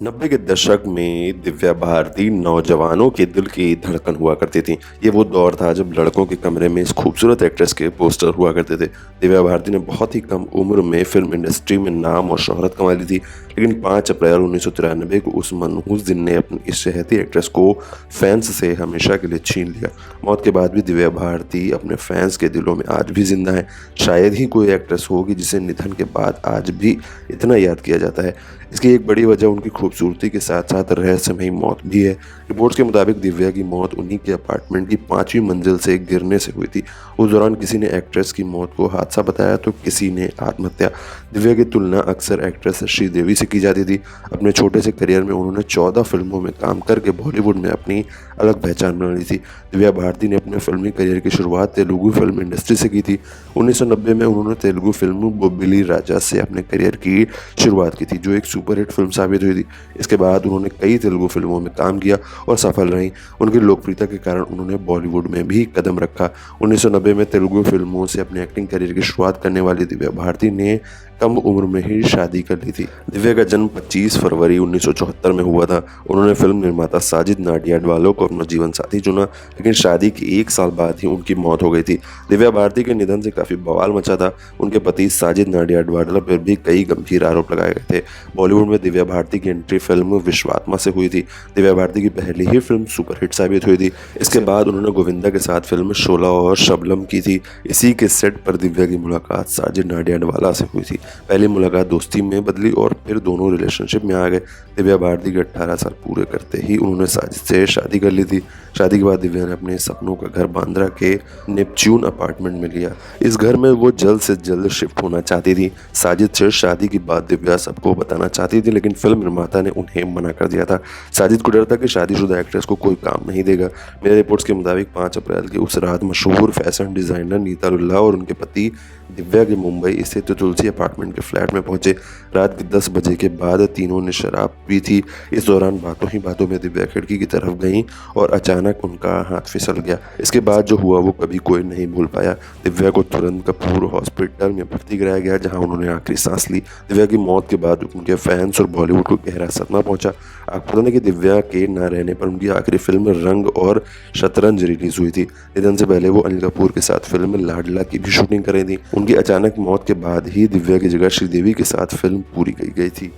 90 के दशक में दिव्या भारती नौजवानों के दिल की धड़कन हुआ करती थीं। ये वो दौर था जब लड़कों के कमरे में इस खूबसूरत एक्ट्रेस के पोस्टर हुआ करते थे। दिव्या भारती ने बहुत ही कम उम्र में फिल्म इंडस्ट्री में नाम और शोहरत कमा ली थी, लेकिन 5 अप्रैल 1993 को उस मनहूस दिन ने अपनी इस शहती एक्ट्रेस को फैंस से हमेशा के लिए छीन लिया। मौत के बाद भी दिव्या भारती अपने फैंस के दिलों में आज भी जिंदा है। शायद ही कोई एक्ट्रेस होगी जिसे निधन के बाद आज भी इतना याद किया जाता है। इसकी एक बड़ी वजह उनकी खूबसूरती के साथ साथ रहस्यमयी मौत भी है। रिपोर्ट्स के मुताबिक दिव्या की मौत उन्हीं के अपार्टमेंट की 5वीं मंजिल से गिरने से हुई थी। उस दौरान किसी ने एक्ट्रेस की मौत को हादसा बताया तो किसी ने आत्महत्या। दिव्या की तुलना अक्सर एक्ट्रेस श्रीदेवी से की जाती थी। अपने छोटे से करियर में उन्होंने 14 फिल्मों में काम करके बॉलीवुड में अपनी अलग पहचान बना ली थी। दिव्या भारती ने अपने फिल्मी करियर की शुरुआत तेलुगु फिल्म इंडस्ट्री से की थी। 1990 में उन्होंने तेलुगु फिल्म बोबिली राजा से अपने करियर की शुरुआत की थी, जो एक सुपरहिट फिल्म साबित हुई थी। इसके बाद उन्होंने कई तेलुगु फिल्मों में काम किया और सफल रहीं। उनकी लोकप्रियता के कारण उन्होंने बॉलीवुड में भी कदम रखा। 1990 में तेलुगु फिल्मों से अपने एक्टिंग करियर की शुरुआत करने वाली दिव्या भारती ने कम उम्र में ही शादी कर ली थी। दिव्या का जन्म 25 फरवरी 1974 में हुआ था। उन्होंने फिल्म निर्माता साजिद नाडियाडवाला को अपना जीवन साथी चुना, लेकिन शादी के 1 साल बाद ही उनकी मौत हो गई थी। दिव्या भारती के निधन से काफी बवाल मचा था। उनके पति साजिद नाडियाडवाला पर भी कई गंभीर आरोप लगाए गए थे। बॉलीवुड में दिव्या भारती की एंट्री फिल्म विश्वात्मा से हुई थी। दिव्या भारती की पहली ही फिल्म सुपरहिट साबित हुई थी। इसके बाद उन्होंने गोविंदा के साथ फिल्म शोला और शबनम की थी। इसी के सेट पर दिव्या की मुलाकात साजिद नाडियाडवाला से हुई थी। पहली मुलाकात दोस्ती में बदली और फिर दोनों रिलेशनशिप में आ गए। दिव्या भारती के 18 साल पूरे करते ही उन्होंने साजिद से शादी कर ली थी। शादी के बाद दिव्या ने अपने सपनों का घर बांद्रा के नेपच्यून अपार्टमेंट में लिया। इस घर में वो जल्द से जल्द शिफ्ट होना चाहती थी। साजिद से शादी की बात दिव्या सबको बताना चाहती थी, लेकिन फिल्म निर्माता ने उन्हें मना कर दिया था। साजिद को डर था कि शादीशुदा एक्ट्रेस को कोई काम नहीं देगा। मेरे रिपोर्ट्स के मुताबिक 5 अप्रैल की उस रात मशहूर फैशन डिजाइनर नीता लुल्ला और उनके पति दिव्या के मुंबई स्थित तुलसी अपार्टमेंट के फ्लैट में पहुंचे। रात के 10 बजे के बाद तीनों ने शराब पी थी। इस दौरान बातों ही बातों में दिव्या खिड़की की तरफ गईं और अचानक उनका हाथ फिसल गया। इसके बाद जो हुआ वो कभी कोई नहीं भूल पाया। दिव्या को तुरंत कपूर हॉस्पिटल में भर्ती कराया गया, जहां उन्होंने आखिरी सांस ली। दिव्या की मौत के बाद उनके फैंस और बॉलीवुड को गहरा सदमा पहुंचा। आपको पता नहीं कि दिव्या के न रहने पर उनकी आखिरी फिल्म रंग और शतरंज रिलीज हुई थी। निधन से पहले वो अनिल कपूर के साथ फिल्म लाडला की भी शूटिंग कर रही थी। उनकी अचानक मौत के बाद ही दिव्या की जगह श्रीदेवी के साथ फिल्म पूरी की गई थी।